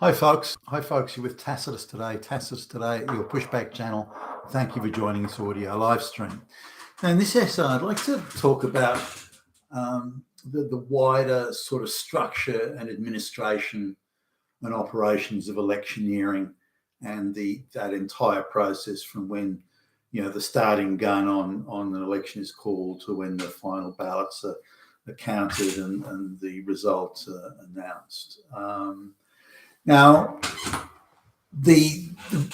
Hi, folks. You're with Tacitus today. Tacitus today, your pushback channel. Thank you for joining this audio live stream. Now, in this essay, I'd like to talk about the wider sort of structure and administration and operations of electioneering and that entire process from when the starting gun on an election is called to when the final ballots are counted and the results are announced. Now, the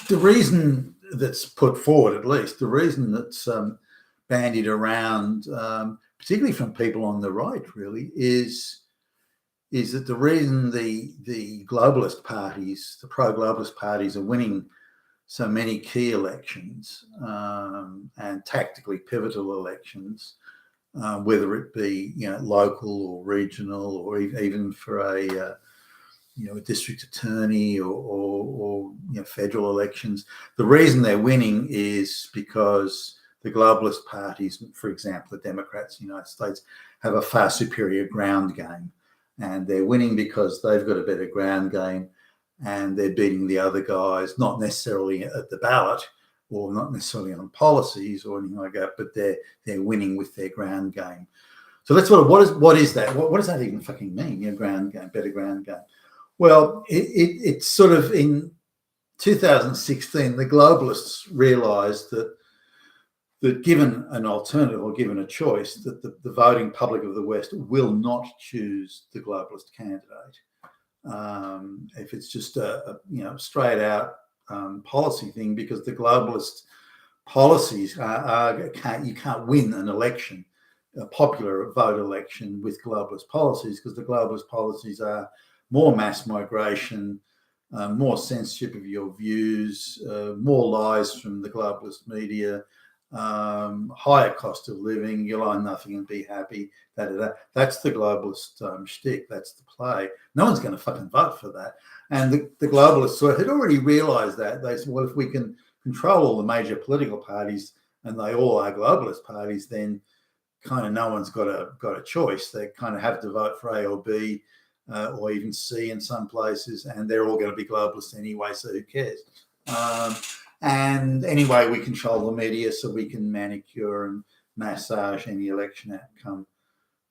reason that's put forward, at least the reason that's bandied around, particularly from people on the right, really, is that the reason the globalist parties, the pro-globalist parties, are winning so many key elections and tactically pivotal elections, whether it be local or regional or even for a district attorney or federal elections. The reason they're winning is because the globalist parties, for example, the Democrats in the United States, have a far superior ground game. And they're winning because they've got a better ground game and they're beating the other guys, not necessarily at the ballot or not necessarily on policies or anything like that, but they're winning with their ground game. So that's what is that? What does that even fucking mean? Ground game, better ground game. Well, it's sort of in 2016, the globalists realised that given an alternative or given a choice, that the voting public of the West will not choose the globalist candidate. If it's just a straight out policy thing, because the globalist policies you can't win an election, a popular vote election, with globalist policies, because the globalist policies are more mass migration, more censorship of your views, more lies from the globalist media, higher cost of living, you'll own nothing and be happy. That's the globalist shtick. That's the play. No one's going to fucking vote for that. And the globalists had already realised that. They said, well, if we can control all the major political parties and they all are globalist parties, then kind of no one's got a choice. They kind of have to vote for A or B. Or even C in some places, and they're all going to be globalists anyway, so who cares? And anyway, we control the media, so we can manicure and massage any election outcome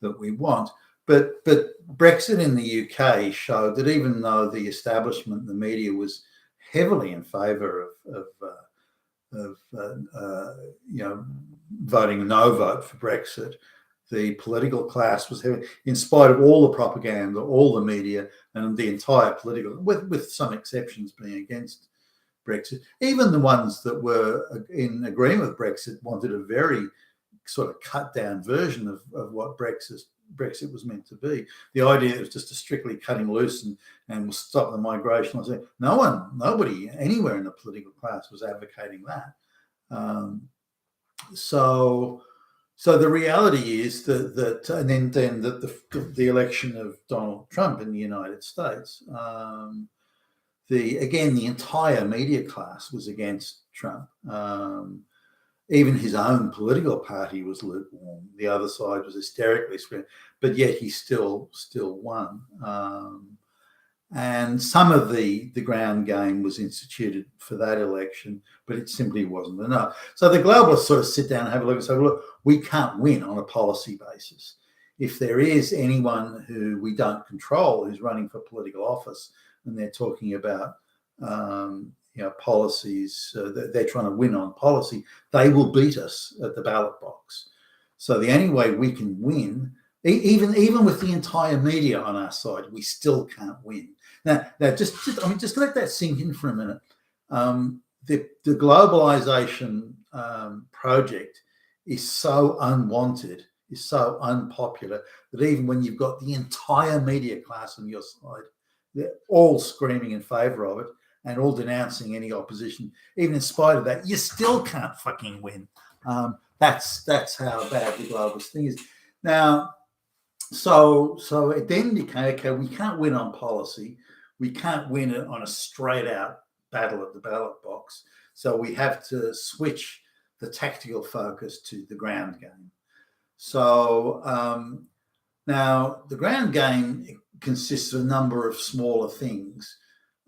that we want. But Brexit in the UK showed that even though the establishment, the media, was heavily in favour of voting a no vote for Brexit, the political class was heavy, in spite of all the propaganda, all the media, and the entire political, with some exceptions being against Brexit. Even the ones that were in agreement with Brexit wanted a very sort of cut down version of what Brexit was meant to be. The idea was just a strictly cutting loose and stop the migration. Nobody anywhere in the political class was advocating that. So the reality is that and then the election of Donald Trump in the United States, the entire media class was against Trump. Even his own political party was lukewarm. The other side was hysterically screaming, but yet he still won. And some of the ground game was instituted for that election, but it simply wasn't enough. So the globalists sort of sit down and have a look and say, well, look, we can't win on a policy basis. If there is anyone who we don't control who's running for political office and they're talking about policies, they're trying to win on policy, they will beat us at the ballot box. So the only way we can win, even with the entire media on our side, we still can't win. Now just let that sink in for a minute. The globalization project is so unwanted, is so unpopular, that even when you've got the entire media class on your side, they're all screaming in favor of it and all denouncing any opposition, even in spite of that, you still can't fucking win. That's how bad the globalist thing is. Now, so it then became, okay, we can't win on policy. We can't win it on a straight out battle at the ballot box. So we have to switch the tactical focus to the ground game. So now the ground game consists of a number of smaller things.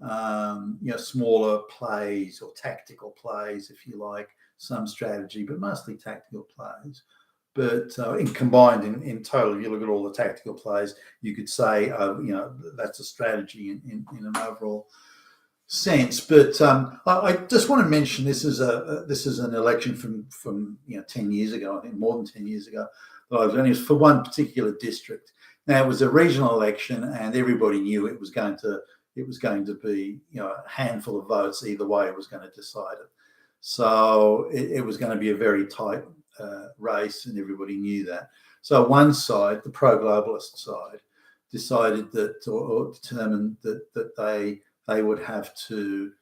smaller plays or tactical plays, if you like, some strategy, but mostly tactical plays. But combined in total, if you look at all the tactical plays, you could say, that's a strategy in an overall sense. But I just want to mention this is an election from 10 years ago, I think more than 10 years ago. That I was running for one particular district. Now it was a regional election, and everybody knew it was going to be a handful of votes either way. It was going to decide it. So it was going to be a very tight race, and everybody knew that. So one side, the pro-globalist side, decided that or determined that they would have to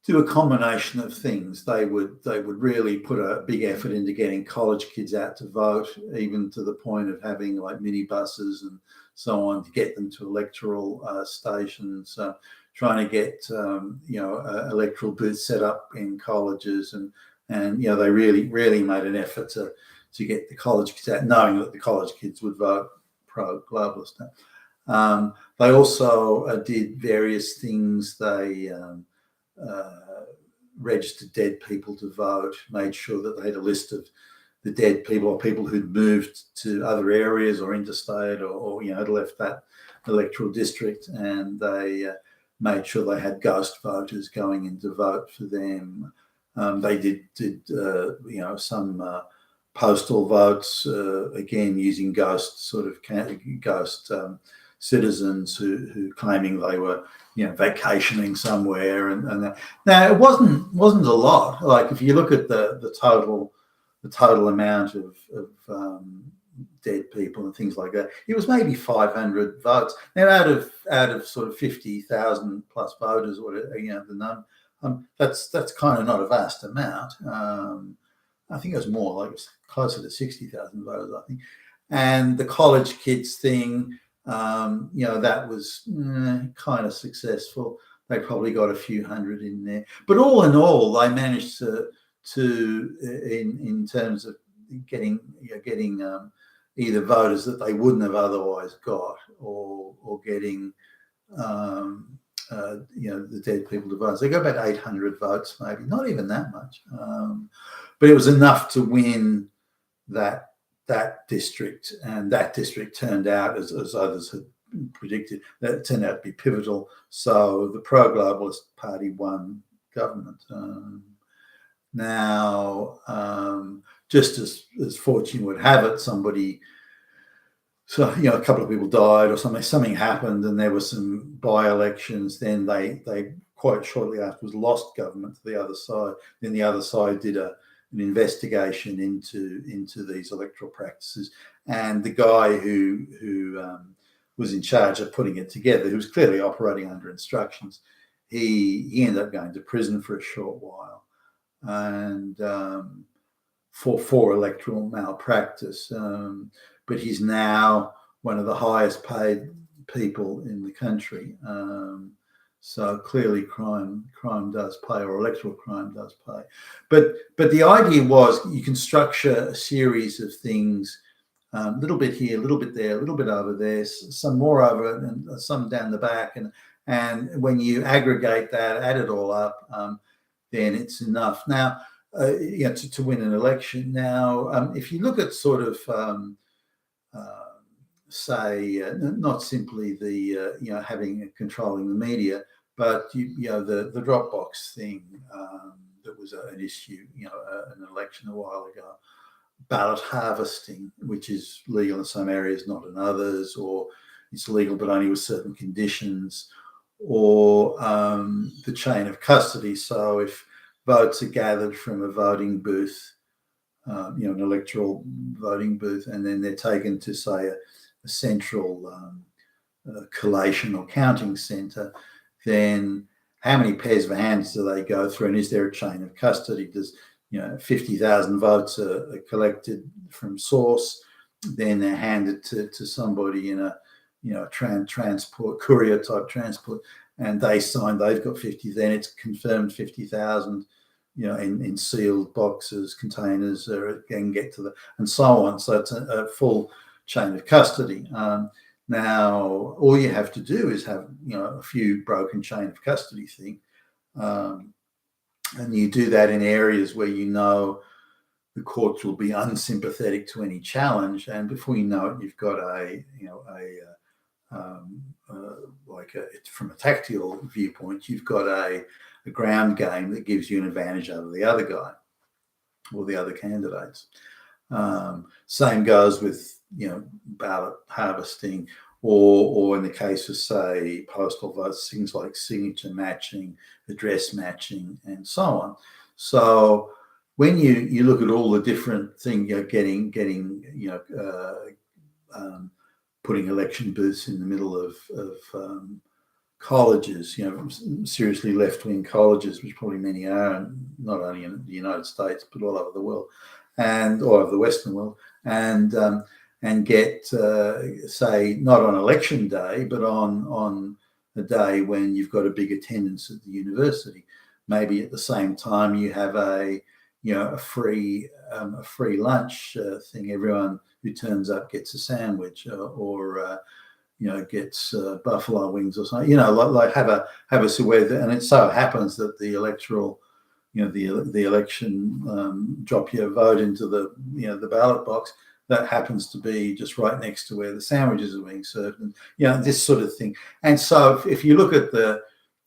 do a combination of things. They would really put a big effort into getting college kids out to vote, even to the point of having like minibuses and so on to get them to electoral stations. Trying to get electoral booths set up in colleges, and they really made an effort to get the college kids out, knowing that the college kids would vote pro-globalist. They also did various things. They registered dead people to vote, made sure that they had a list of the dead people or people who'd moved to other areas or interstate or had left that electoral district, and they made sure they had ghost voters going in to vote for them. They did some postal votes, again using ghost citizens who claiming they were vacationing somewhere, and now it wasn't a lot. Like if you look at the total amount of dead people and things like that, it was maybe 500 votes. Now out of sort of 50,000 plus voters, or whatever, the number, that's kind of not a vast amount. I think it was more, like it was closer to 60,000 voters, I think. And the college kids thing, that was kind of successful. They probably got a few hundred in there, but all in all, they managed to in terms of getting either voters that they wouldn't have otherwise got, or getting the dead people to vote. So they got about 800 votes, maybe not even that much, but it was enough to win that district, and that district turned out, as others had predicted, that it turned out to be pivotal. So the pro-globalist party won government. Now, just as fortune would have it, a couple of people died or something happened, and there were some by-elections. Then they quite shortly afterwards lost government to the other side. Then the other side did an investigation into these electoral practices, and the guy who was in charge of putting it together, who was clearly operating under instructions, he ended up going to prison for a short while, and for electoral malpractice. But he's now one of the highest paid people in the country. So clearly crime does pay, or electoral crime does pay. But the idea was you can structure a series of things, a little bit here, a little bit there, a little bit over there, some more over and some down the back. And when you aggregate that, add it all up, then it's enough. Now, to win an election. Now, if you look at sort of, not simply the controlling the media, but the Dropbox thing that was an issue, an election a while ago, ballot harvesting, which is legal in some areas, not in others, or it's legal but only with certain conditions, or the chain of custody. So if votes are gathered from a voting booth, an electoral voting booth, and then they're taken to, say, a central collation or counting centre, then how many pairs of hands do they go through, and is there a chain of custody? Does 50,000 votes are collected from source, then they're handed to somebody in a transport, courier type transport, and they sign they've got 50, then it's confirmed 50,000 in sealed boxes, containers, and get to and so on. So it's a full chain of custody. Now, all you have to do is have, a few broken chain of custody thing, and you do that in areas where the courts will be unsympathetic to any challenge, and before you know it, you've got from a tactical viewpoint, you've got a ground game that gives you an advantage over the other guy or the other candidates. Same goes with ballot harvesting, or in the case of, say, postal votes, things like signature matching, address matching, and so on. So when you look at all the different things, putting election booths in the middle of colleges, seriously left-wing colleges, which probably many are, not only in the United States but all over the world, and all over the Western world, and get say, not on election day, but on a day when you've got a big attendance at the university. Maybe at the same time you have a free lunch thing. Everyone who turns up gets a sandwich, or gets buffalo wings or something. Like have a and it so happens that the electoral, the election, drop your vote into the ballot box. That happens to be just right next to where the sandwiches are being served, and this sort of thing. And so if you look at the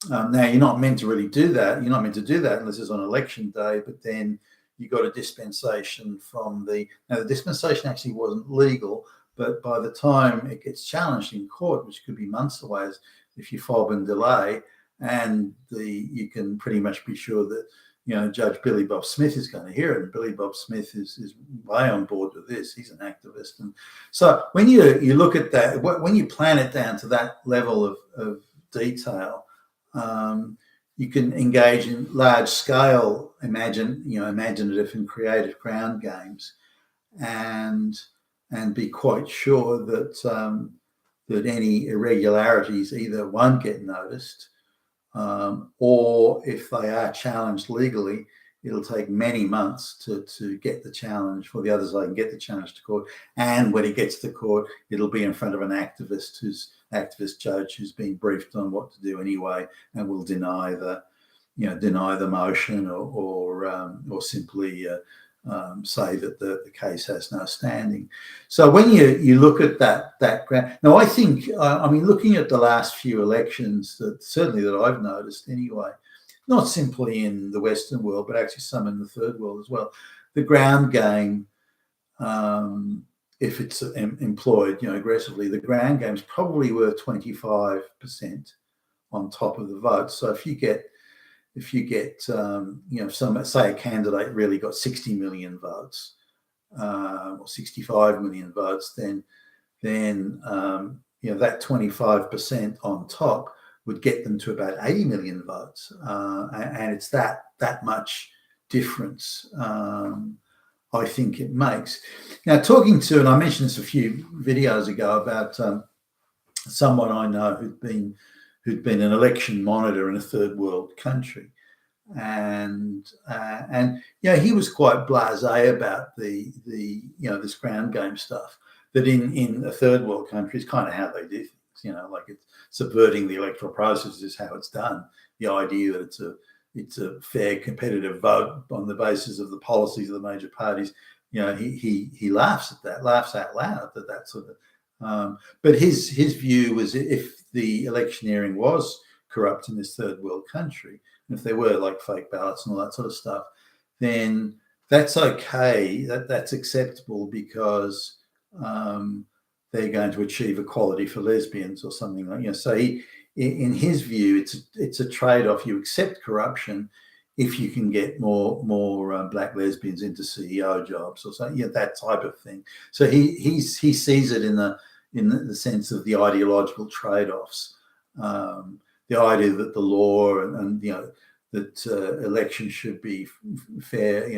now, you're not meant to really do that. You're not meant to do that unless it's on election day. But then you got a dispensation from the dispensation actually wasn't legal, but by the time it gets challenged in court, which could be months away, if you fob and delay, and you can pretty much be sure that Judge Billy Bob Smith is going to hear it. And Billy Bob Smith is way on board with this. He's an activist, and so when you look at that, when you plan it down to that level of detail, you can engage in large scale, imaginative and creative ground games, and be quite sure that that any irregularities either won't get noticed, or if they are challenged legally, it'll take many months to get the challenge, for the other side can get the challenge to court. And when it gets to court, it'll be in front of an activist judge who's been briefed on what to do anyway, and will deny the motion, or simply say that the case has no standing. So when you look at that ground, now I think, looking at the last few elections, that I've noticed anyway, not simply in the Western world, but actually some in the third world as well, the ground game, if it's employed aggressively, the ground game's probably worth 25% on top of the vote. So if you get say a candidate really got 60 million votes, or 65 million votes, then that 25% on top would get them to about 80 million votes, and it's that much difference. I think it makes. Now, talking to, and I mentioned this a few videos ago about someone I know who'd been an election monitor in a third world country, and he was quite blasé about the this ground game stuff. That in a third world country is kind of how they do things. Like it's subverting the electoral process is how it's done. The idea that it's a fair competitive vote on the basis of the policies of the major parties. He laughs at that, laughs out loud at that sort of. But his view was, if the electioneering was corrupt in this third world country, and if there were like fake ballots and all that sort of stuff, then that's okay. That's acceptable because they're going to achieve equality for lesbians or something like. So in his view, it's a trade-off. You accept corruption if you can get more black lesbians into CEO jobs or something, that type of thing. So he sees it in the sense of the ideological trade-offs, the idea that the law and that elections should be fair,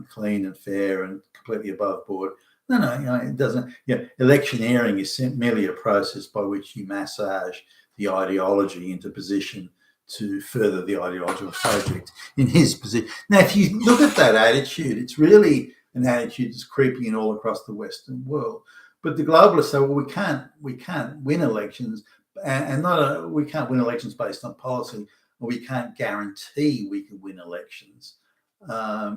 clean and fair and completely above board. No, it doesn't. Electioneering is merely a process by which you massage the ideology into position to further the ideological project in his position. Now, if you look at that attitude, it's really an attitude that's creeping in all across the Western world, But the globalists say, well, we can't win elections, and we can't win elections based on policy, or we can't guarantee we can win elections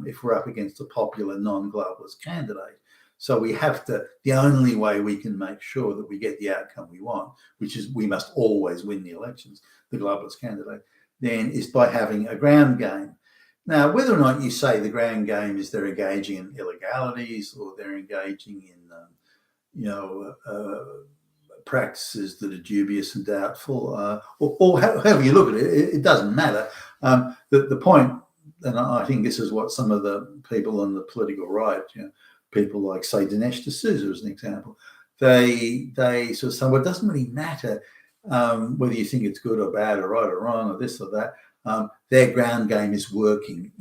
if we're up against a popular non-globalist candidate. So we have to. The only way we can make sure that we get the outcome we want, which is we must always win the elections, the globalist candidate, then is by having a ground game. Now, whether or not you say the ground game is they're engaging in illegalities or they're engaging in practices that are dubious and doubtful, or however you look at it, it doesn't matter. The point, and I think this is what some of the people on the political right, people like, say, Dinesh D'Souza as an example, they sort of say, well, it doesn't really matter whether you think it's good or bad or right or wrong or this or that. Their ground game is working.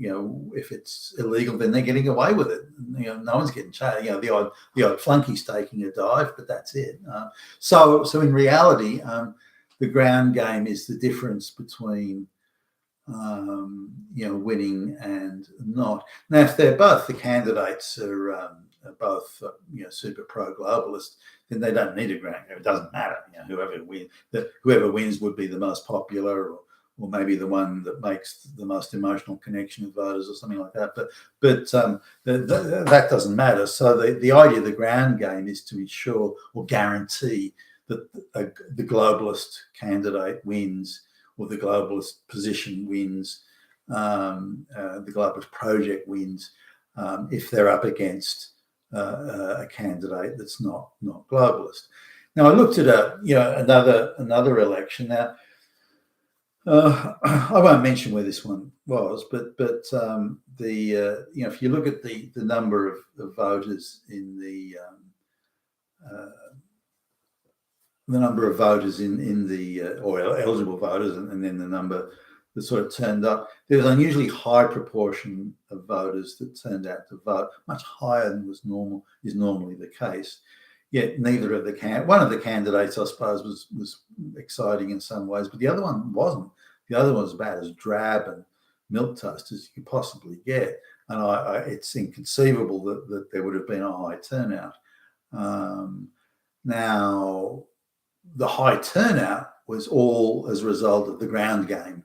If it's illegal, then they're getting away with it. No one's getting charged. The odd flunkey's taking a dive, but that's it. So in reality, the ground game is the difference between winning and not. Now, if they're both, the candidates are both super pro-globalist, then they don't need a ground game. It doesn't matter. Whoever wins would be the most popular, or maybe the one that makes the most emotional connection with voters or something like that. But that doesn't matter. So the idea of the ground game is to ensure or guarantee that the globalist candidate wins, or the globalist position wins, the globalist project wins, if they're up against a candidate that's not globalist. Now, I looked at another election. Now, I won't mention where this one was, but if you look at the number of voters in the number of voters in the or eligible voters, and then the number that sort of turned up, there was an unusually high proportion of voters that turned out to vote, much higher than is normally the case. Yet neither of one of the candidates, I suppose, was exciting in some ways, but the other one wasn't. The other one was about as drab and milquetoast as you could possibly get, and it's inconceivable that there would have been a high turnout. Now, the high turnout was all as a result of the ground game.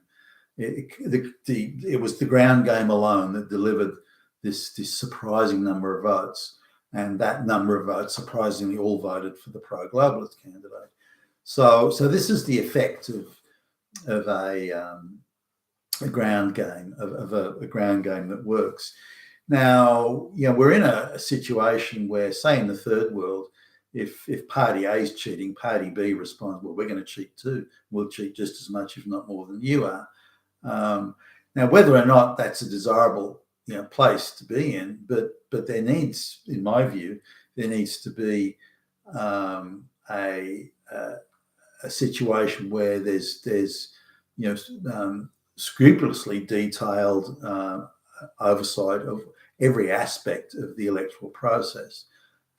It was the ground game alone that delivered this surprising number of votes, and that number of votes surprisingly all voted for the pro-globalist candidate. So this is the effect of a ground game, of a ground game that works. Now, we're in a situation where, say, in the third world, if party A is cheating, party B responds, well, we're going to cheat too. We'll cheat just as much, if not more, than you are. Now, whether or not that's a desirable place to be in, but there needs, in my view, there needs to be a situation where there's scrupulously detailed oversight of every aspect of the electoral process.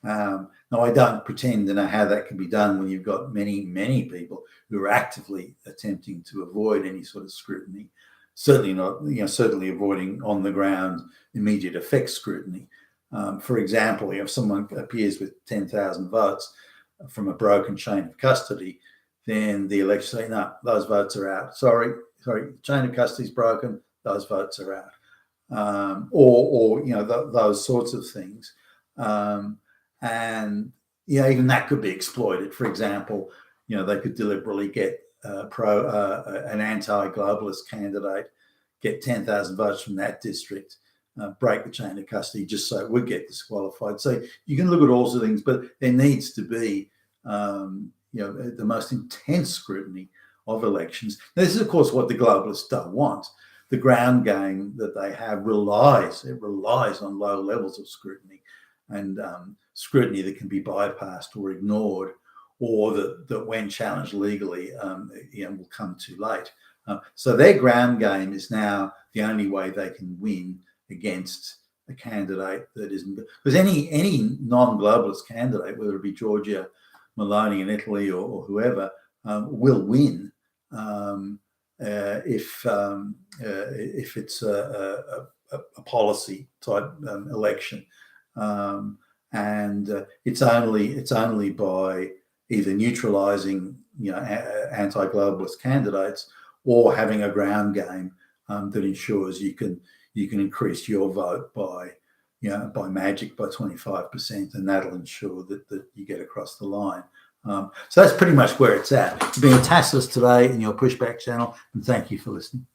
Now, I don't pretend to know how that can be done when you've got many people who are actively attempting to avoid any sort of scrutiny. Certainly not, certainly avoiding on the ground immediate effect scrutiny. For example, if someone appears with 10,000 votes from a broken chain of custody, then the election say, no, those votes are out. Sorry, chain of custody is broken. Those votes are out. Or those sorts of things. And even that could be exploited. For example, they could deliberately get an anti-globalist candidate, get 10,000 votes from that district, break the chain of custody just so it would get disqualified. So you can look at all sorts of things, but there needs to be the most intense scrutiny of elections. Now, this is, of course, what the globalists don't want. The ground game that they have relies on low levels of scrutiny, and scrutiny that can be bypassed or ignored, or that when challenged legally, will come too late. So their ground game is now the only way they can win against a candidate that isn't, because any non-globalist candidate, whether it be Georgia Meloni in Italy or whoever, will win if it's a policy type election. and it's only by either neutralising anti-globalist candidates or having a ground game that ensures you can increase your vote by magic by 25%, and that'll ensure that you get across the line. So that's pretty much where it's at. You've been a Tasselist today in your pushback channel, and thank you for listening.